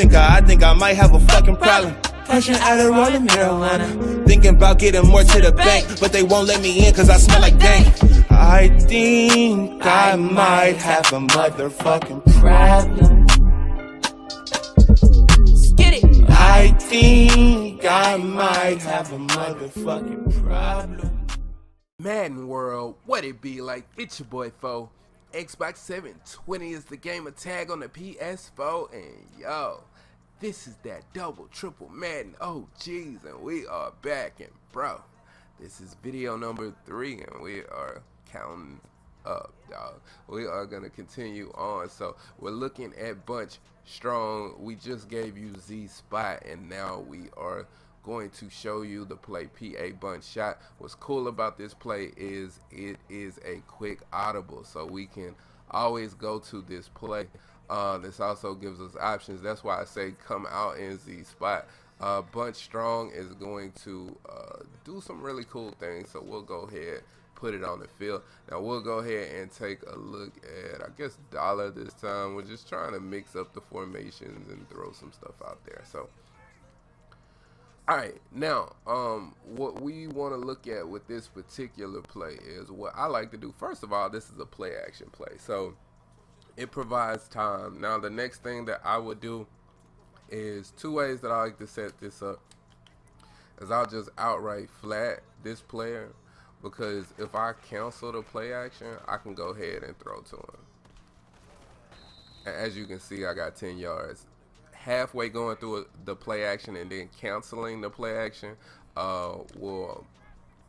I think I might have a fucking problem. Punching out a rolling marijuana. Thinking about getting more to the bank, but they won't let me in cause I smell like dank. I think I might have a motherfucking problem. Get it. I think I might have a motherfucking problem. Madden World, what it be like? It's your boy Foe. Xbox 720 is the gamer tag on the PS4, and yo, this is that double triple Madden OGs, and we are back. And bro, this is video number 3, and we are counting up, dog. We are gonna continue on. So we're looking at Bunch Strong. We just gave you Z Spot, and now we are going to show you the play PA Bunch Shot. What's cool about this play is it is a quick audible, so we can always go to this play. This also gives us options. That's why I say come out in Z Spot. Bunch Strong is going to do some really cool things, so we'll go ahead, put it on the field. Now we'll go ahead and take a look at, I guess, Dollar this time. We're just trying to mix up the formations and throw some stuff out there. So alright, now, what we want to look at with this particular play is what I like to do. First of all, this is a play action play, so it provides time. Now, the next thing that I would do is 2 ways that I like to set this up. Is I'll just outright flat this player, because if I cancel the play action, I can go ahead and throw to him. And as you can see, I got 10 yards. Halfway going through the play action and then canceling the play action will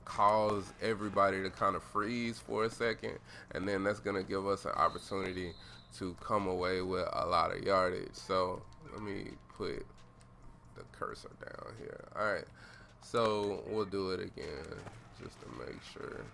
cause everybody to kind of freeze for a second, and then that's going to give us an opportunity to come away with a lot of yardage. So let me put the cursor down here. Alright, so we'll do it again just to make sure.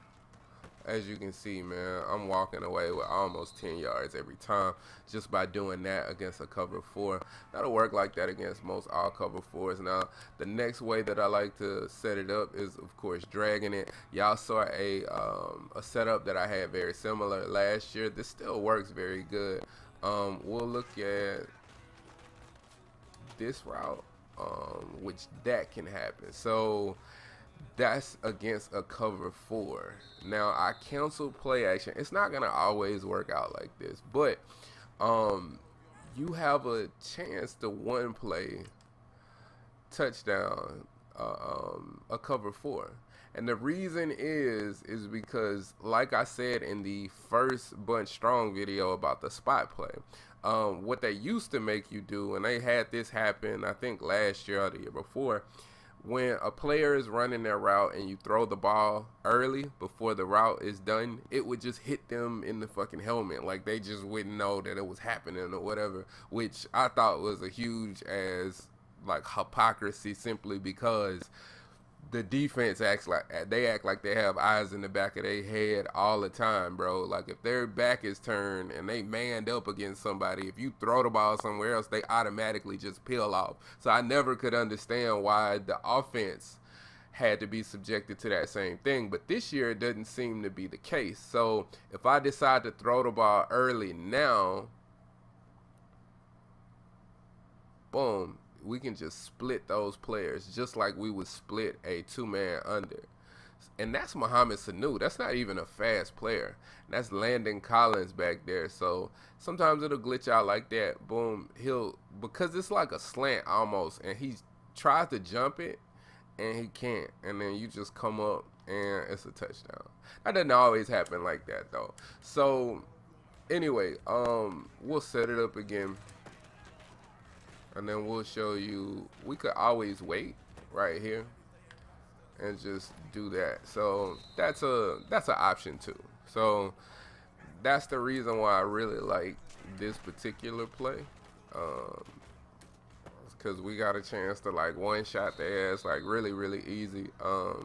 As you can see, man, I'm walking away with almost 10 yards every time just by doing that against a cover 4. That'll work like that against most all cover 4s. Now, the next way that I like to set it up is, of course, dragging it. Y'all saw a setup that I had very similar last year. This still works very good. We'll look at this route, which that can happen. So that's against a cover 4. Now I cancel play action. It's not gonna always work out like this, but you have a chance to one play touchdown a cover 4. And the reason is because, like I said in the first Bunch Strong video about the spot play, what they used to make you do, and they had this happen I think last year or the year before, when a player is running their route and you throw the ball early before the route is done, it would just hit them in the fucking helmet. Like, they just wouldn't know that it was happening or whatever, which I thought was a huge ass like hypocrisy, simply because the defense act like they have eyes in the back of their head all the time, bro. Like, if their back is turned and they manned up against somebody, if you throw the ball somewhere else, they automatically just peel off. So I never could understand why the offense had to be subjected to that same thing. But this year it doesn't seem to be the case. So if I decide to throw the ball early now, boom, we can just split those players just like we would split a 2-man under. And that's Mohamed Sanu. That's not even a fast player. That's Landon Collins back there. So sometimes it'll glitch out like that. Boom, because it's like a slant almost, and he tries to jump it and he can't, and then you just come up and it's a touchdown. That doesn't always happen like that though. So anyway, we'll set it up again, and then we'll show you. We could always wait right here and just do that. So that's an option too. So that's the reason why I really like this particular play, because we got a chance to like one-shot the ass like really easy.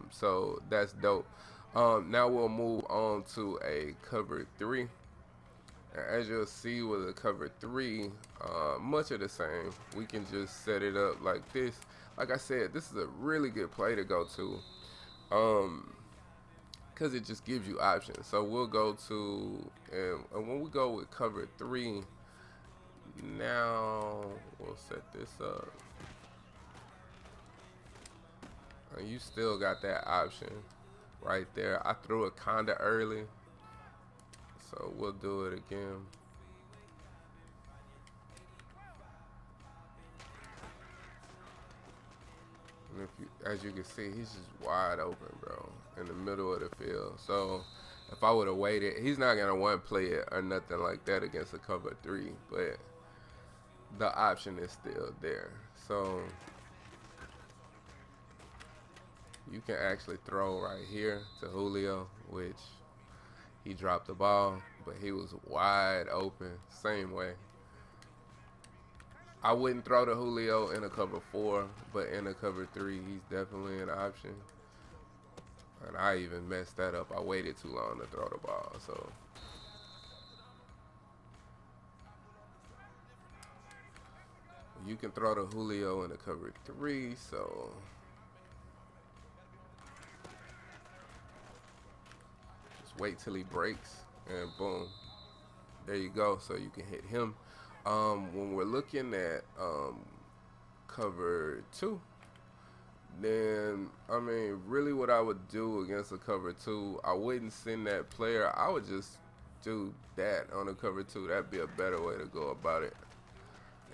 So that's dope. Now we'll move on to a cover 3. As you'll see with a cover 3, much of the same. We can just set it up like this. Like I said, this is a really good play to go to, because it just gives you options. So we'll go to, and when we go with cover 3, Now we'll set this up. And you still got that option right there. I threw it kinda early, so we'll do it again. And if you, as you can see, he's just wide open, bro, in the middle of the field. So if I would have waited, he's not gonna one play it or nothing like that against a cover 3, but the option is still there. So you can actually throw right here to Julio, which he dropped the ball, but he was wide open, same way. I wouldn't throw to Julio in a cover 4, but in a cover 3, he's definitely an option. And I even messed that up. I waited too long to throw the ball, so. You can throw to Julio in a cover 3, so. Just wait till he breaks, and boom. There you go, so you can hit him. When we're looking at cover 2, then I mean, really, what I would do against a cover 2, I wouldn't send that player. I would just do that on a cover 2. That'd be a better way to go about it.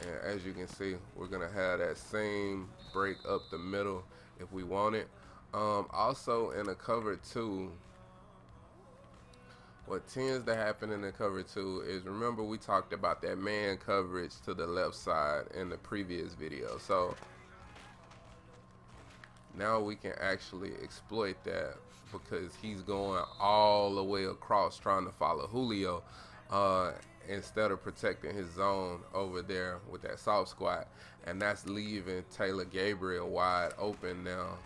And as you can see, we're gonna have that same break up the middle if we want it. Also, in a cover 2. What tends to happen in the cover 2 is, remember we talked about that man coverage to the left side in the previous video. So now we can actually exploit that because he's going all the way across trying to follow Julio instead of protecting his zone over there with that soft squat. And that's leaving Taylor Gabriel wide open now.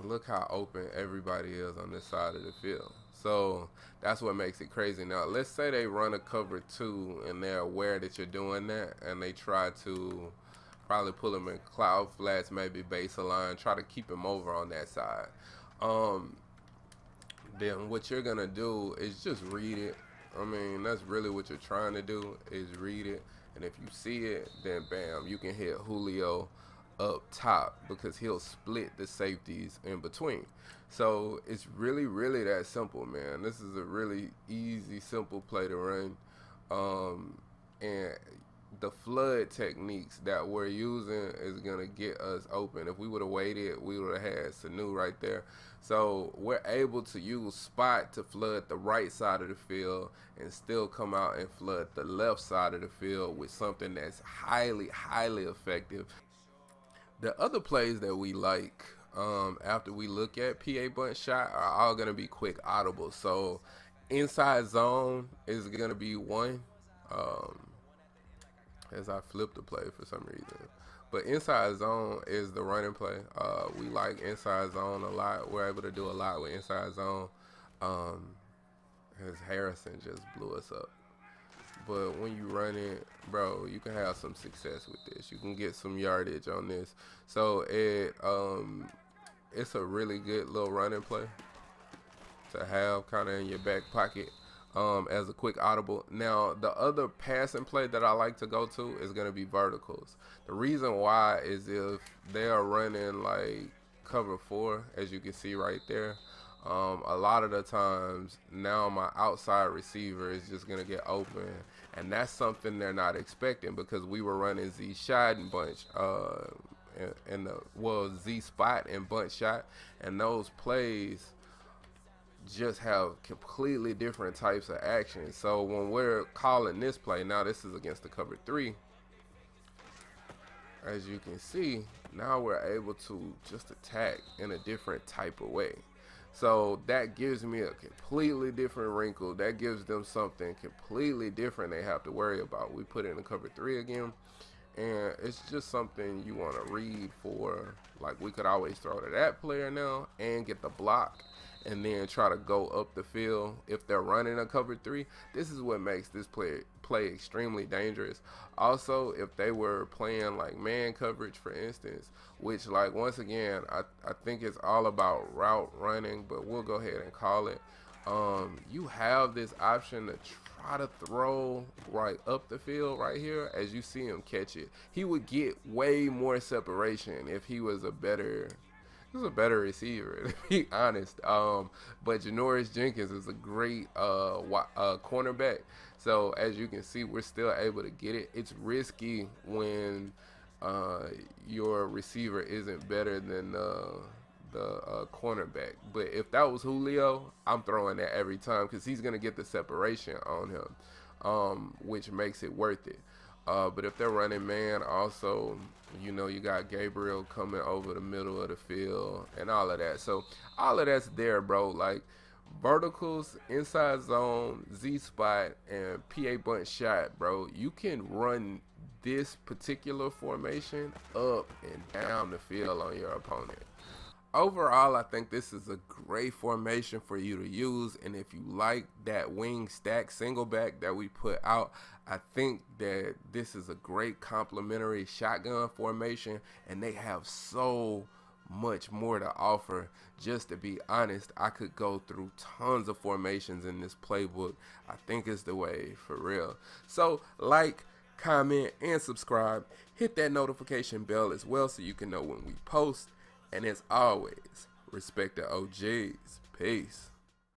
Look how open everybody is on this side of the field. So that's what makes it crazy. Now, let's say they run a cover 2 and they're aware that you're doing that, and they try to probably pull him in cloud flats, maybe baseline, try to keep him over on that side. Then what you're going to do is just read it. I mean, that's really what you're trying to do, is read it. And if you see it, then bam, you can hit Julio up top because he'll split the safeties in between. So it's really, really that simple, man. This is a really easy, simple play to run. And the flood techniques that we're using is gonna get us open. If we would have waited, we would have had Sanu right there. So we're able to use spot to flood the right side of the field and still come out and flood the left side of the field with something that's highly, highly effective. The other plays that we like after we look at PA bunch shot are all going to be quick audibles. So inside zone is going to be one, as I flipped the play for some reason. But inside zone is the running play. We like inside zone a lot. We're able to do a lot with inside zone. As Harrison just blew us up. But when you run it, bro, you can have some success with this. You can get some yardage on this. So it's a really good little running play to have kind of in your back pocket as a quick audible. Now, the other passing play that I like to go to is going to be verticals. The reason why is if they are running like cover 4, as you can see right there, a lot of the times now my outside receiver is just going to get open, and that's something they're not expecting because we were running Z shot and bunch Z spot and bunch shot, and those plays just have completely different types of action. So when we're calling this play, now this is against the cover 3, as you can see, now we're able to just attack in a different type of way. So that gives me a completely different wrinkle. That gives them something completely different they have to worry about. We put in a cover 3 again, and it's just something you want to read for. Like, we could always throw to that player now and get the block and then try to go up the field if they're running a cover 3. This is what makes this play extremely dangerous. Also, if they were playing like man coverage, for instance, which, like, once again, I think it's all about route running, but we'll go ahead and call it. You have this option to try to throw right up the field right here, as you see him catch it, he would get way more separation if he was a better receiver, to be honest. But Janoris Jenkins is a great cornerback. So as you can see, we're still able to get it. It's risky when your receiver isn't better than the cornerback. But if that was Julio, I'm throwing that every time because he's gonna get the separation on him, which makes it worth it. But if they're running man, also, you know, you got Gabriel coming over the middle of the field and all of that. So all of that's there, bro. Like verticals, inside zone, Z spot, and PA bunch shot, bro. You can run this particular formation up and down the field on your opponent. Overall, I think this is a great formation for you to use, and if you like that wing stack single back that we put out, I think that this is a great complementary shotgun formation, and they have so much more to offer. Just to be honest, I could go through tons of formations in this playbook. I think it's the way, for real. So like, comment, and subscribe. Hit that notification bell as well so you can know when we post. And as always, respect the OGs. Peace.